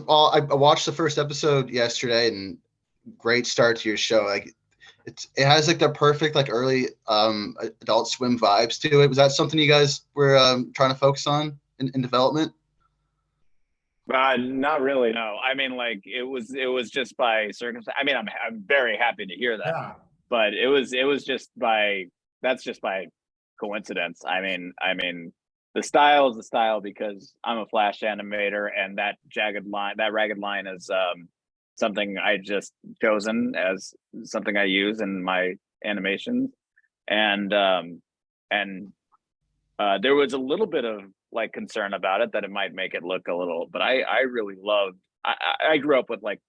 Well, I watched the first episode yesterday, and great start to your show. Like, it has like the perfect like early Adult Swim vibes to it. Was that something you guys were trying to focus on in development? Not really, no. I mean, like it was just by circumstance. I mean, I'm very happy to hear that, Yeah. but it was just by that's just by coincidence. I mean, the style is the style because I'm a Flash animator, and that jagged line, that ragged line, is something I just chosen as something I use in my animations, and there was a little bit of like concern about it that it might make it look a little, but I really loved. I grew up with like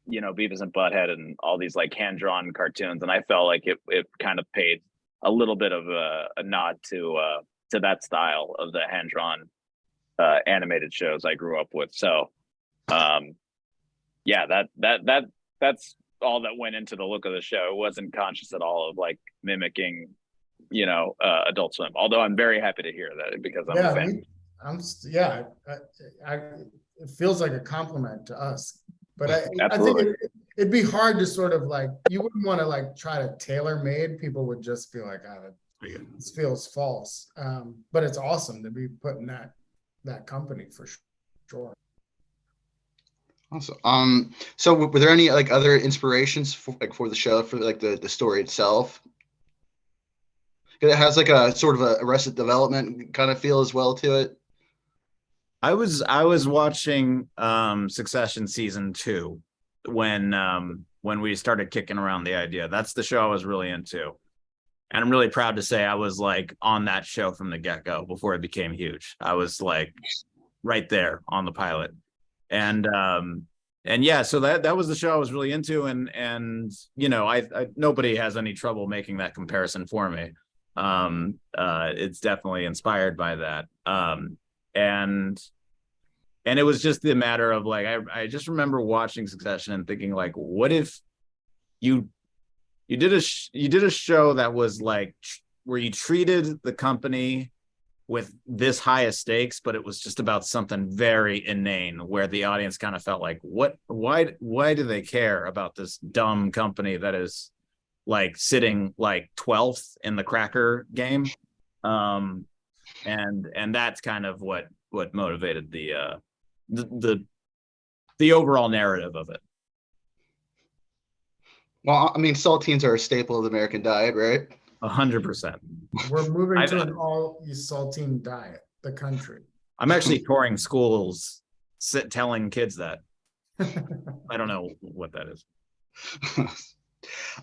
Beavis and Butthead and all these like hand drawn cartoons, and I felt like it kind of paid a little bit of a nod to that style of the hand drawn animated shows I grew up with. So yeah, that's all that went into the look of the show. It wasn't conscious at all of like mimicking Adult Swim. Although I'm very happy to hear that because I'm a fan. Yeah, I it feels like a compliment to us, but I think Absolutely. it'd be hard to sort of like, you wouldn't want to like try to tailor made. People would just feel like, this feels false. But it's awesome to be put in that company for sure. Awesome. So were there any like other inspirations for the show, for like the story itself? 'Cause it has like a sort of a Arrested Development kind of feel as well to it. I was watching Succession season 2 when we started kicking around the idea. That's the show I was really into. And I'm really proud to say I was like on that show from the get-go before it became huge. I was like right there on the pilot. And yeah, so that was the show I was really into, and I nobody has any trouble making that comparison for me. It's definitely inspired by that. And it was just the matter of like, I just remember watching Succession and thinking like, what if you did a show that was like where you treated the company with this high of stakes, but it was just about something very inane where the audience kind of felt like, why do they care about this dumb company that is like sitting like 12th in the cracker game? And that's kind of what motivated the overall narrative of it. Well, I mean, saltines are a staple of the American diet, right? 100%. We're moving to an all saltine diet, the country. I'm actually touring schools, telling kids that. I don't know what that is.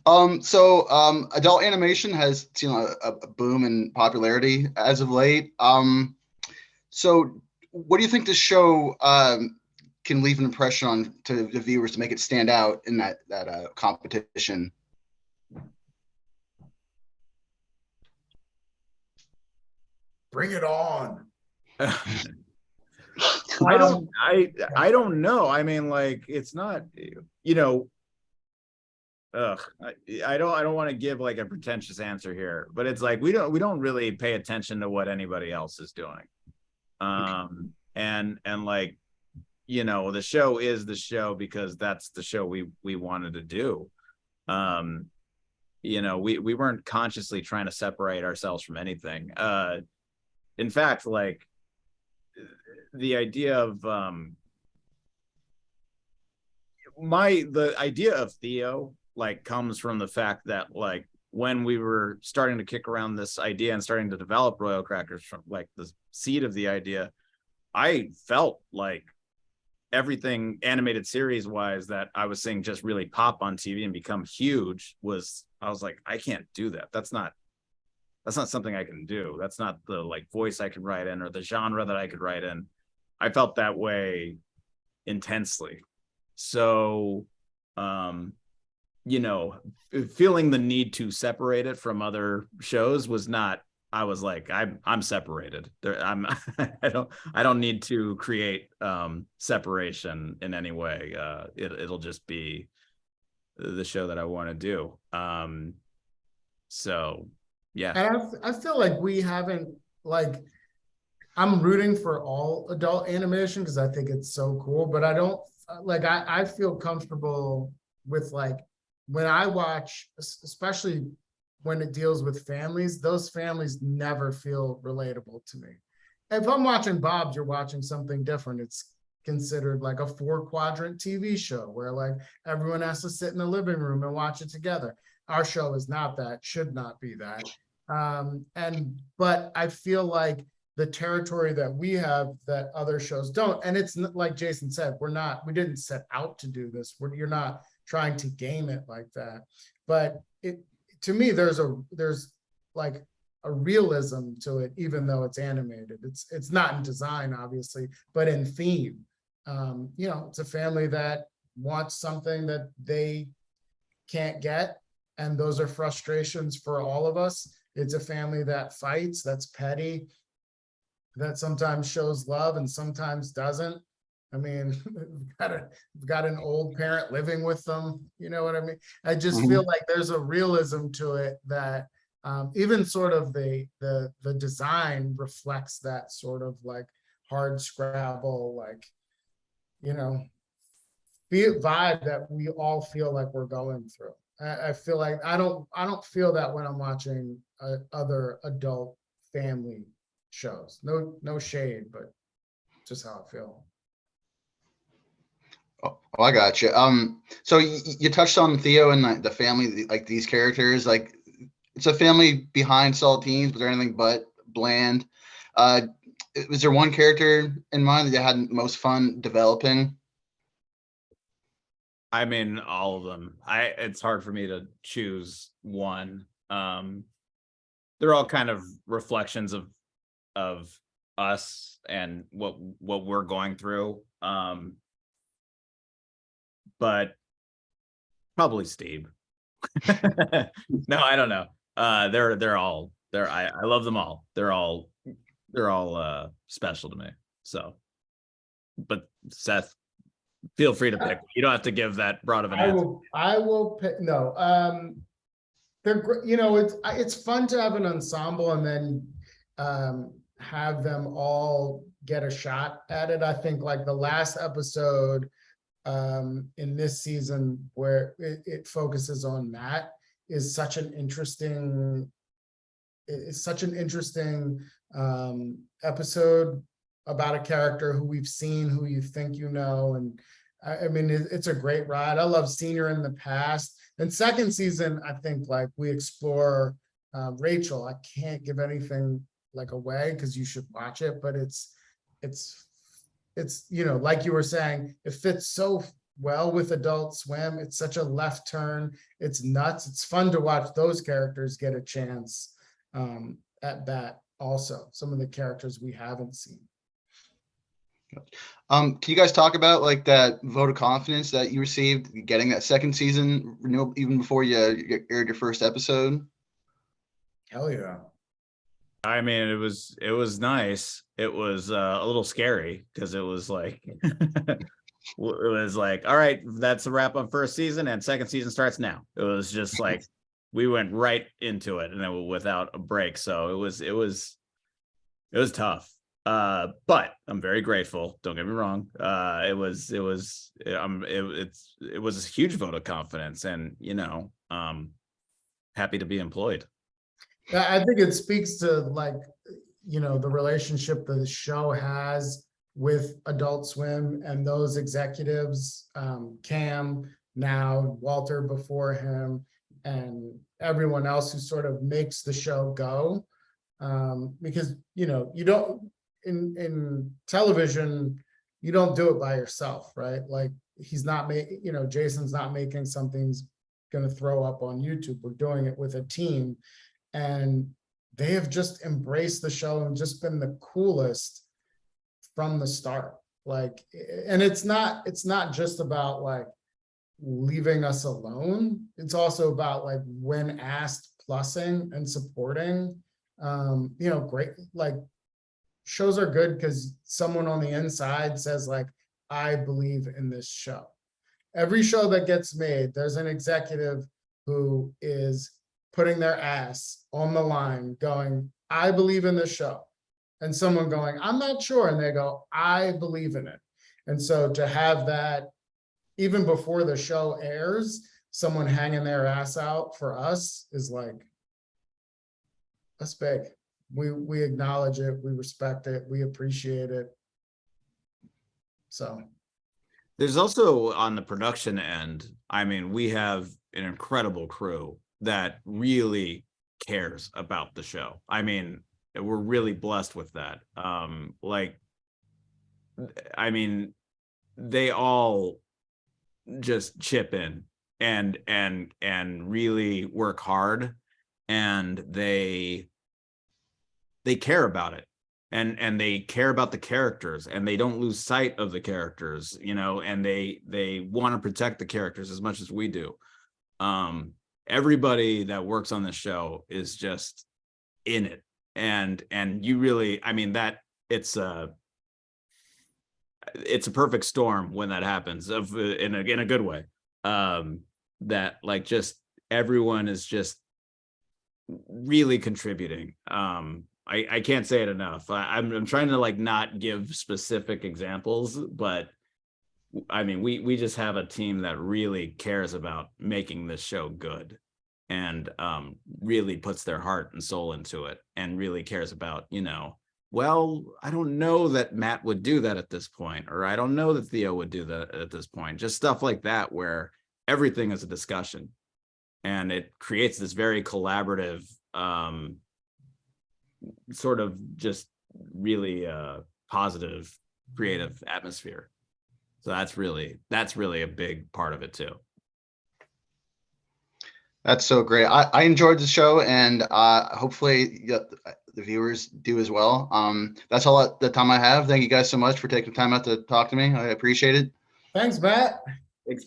Adult animation has seen a boom in popularity as of late. So what do you think this show can leave an impression on to the viewers to make it stand out in that competition? Bring it on. I don't know. I mean, like, it's not, I don't want to give like a pretentious answer here, but it's like we don't really pay attention to what anybody else is doing. And like, the show is the show because that's the show we wanted to do. We weren't consciously trying to separate ourselves from anything. In fact, like the idea of the idea of Theo like comes from the fact that like when we were starting to kick around this idea and starting to develop Royal Crackers, from like the seed of the idea, I felt like everything animated series wise that I was seeing just really pop on TV and become huge I was like, I can't do that. That's not something I can do. That's not the like voice I can write in or the genre that I could write in. I felt that way intensely. So, feeling the need to separate it from other shows was not, I was like, I'm separated. I don't need to create separation in any way. It'll just be the show that I want to do. So yeah. And I feel like we haven't, like, I'm rooting for all adult animation because I think it's so cool, but I don't like I feel comfortable with like when I watch, especially when it deals with families, those families never feel relatable to me. If I'm watching Bob's, you're watching something different. It's considered like a 4-quadrant TV show where like everyone has to sit in the living room and watch it together. Our show is not that, should not be that. But I feel like the territory that we have that other shows don't, and it's like Jason said, we didn't set out to do this. You're not trying to game it like that. But to me, there's like a realism to it, even though it's animated. It's not in design, obviously, but in theme. It's a family that wants something that they can't get, and those are frustrations for all of us. It's a family that fights, that's petty, that sometimes shows love and sometimes doesn't. I mean, we've got an old parent living with them. You know what I mean? I just feel like there's a realism to it that even sort of the design reflects that sort of like hard scrabble, like, vibe that we all feel like we're going through. I feel like I don't feel that when I'm watching other adult family shows. No shade, but just how I feel. Oh, I got you. So you touched on Theo and the family, like these characters, like it's a family behind saltines, but they're anything but bland. Was there one character in mind that you had most fun developing? I mean, all of them. It's hard for me to choose one. They're all kind of reflections of us and what we're going through. But probably Steve. No, I don't know. I love them all. They're all special to me. So, but Seth, feel free to pick. You don't have to give that broad of an answer. I will pick. No, they're it's fun to have an ensemble and then have them all get a shot at it. I think like the last episode in this season where it focuses on Matt is such an interesting episode about a character who we've seen, who you think and I mean it's a great ride. I love seeing her in the past. And second season, I think like we explore Rachel. I can't give anything like away because you should watch it, but it's like you were saying, it fits so well with Adult Swim. It's such a left turn. It's nuts. It's fun to watch those characters get a chance at bat. Also, some of the characters we haven't seen. Can you guys talk about like that vote of confidence that you received getting that second season renewal even before you aired your first episode? Hell yeah. I mean, it was nice. It was a little scary because it was like all right, that's a wrap on first season and second season starts now. It was just like we went right into it and then without a break. So it was tough. But I'm very grateful. Don't get me wrong. It was a huge vote of confidence, and happy to be employed. I think it speaks to like, the relationship that the show has with Adult Swim and those executives, Cam now, Walter before him, and everyone else who sort of makes the show go. Because, you don't, in television, you don't do it by yourself, right? Like he's not making, Jason's not making something he's going to throw up on YouTube. We're doing it with a team. And they have just embraced the show and just been the coolest from the start. Like, and it's not just about like leaving us alone. It's also about like when asked, plussing and supporting. Great, like shows are good because someone on the inside says like, I believe in this show. Every show that gets made, there's an executive who is putting their ass on the line going, I believe in this show. and someone going, I'm not sure, and they go, I believe in it. And so to have that, even before the show airs, someone hanging their ass out for us is like, that's big. We acknowledge it, we respect it, we appreciate it. So there's also on the production end, I mean, we have an incredible crew that really cares about the show. I mean, we're really blessed with that. Like, I mean, they all just chip in and really work hard, and they care about it, and they care about the characters, and they don't lose sight of the characters, you know, and they want to protect the characters as much as we do. Everybody that works on this show is just in it, and you really, I mean, that it's a perfect storm when that happens, of in a good way. That like just everyone is just really contributing. I can't say it enough. I'm trying to like not give specific examples, but I mean, we just have a team that really cares about making this show good, and really puts their heart and soul into it, and really cares about, you know, well, I don't know that Matt would do that at this point, or I don't know that Theo would do that at this point. Just stuff like that, where everything is a discussion, and it creates this very collaborative, sort of just really positive, creative atmosphere. So that's really a big part of it too. That's so great. I enjoyed the show, and hopefully the viewers do as well. That's all the time I have. Thank you guys so much for taking time out to talk to me. I appreciate it. thanks, Matt.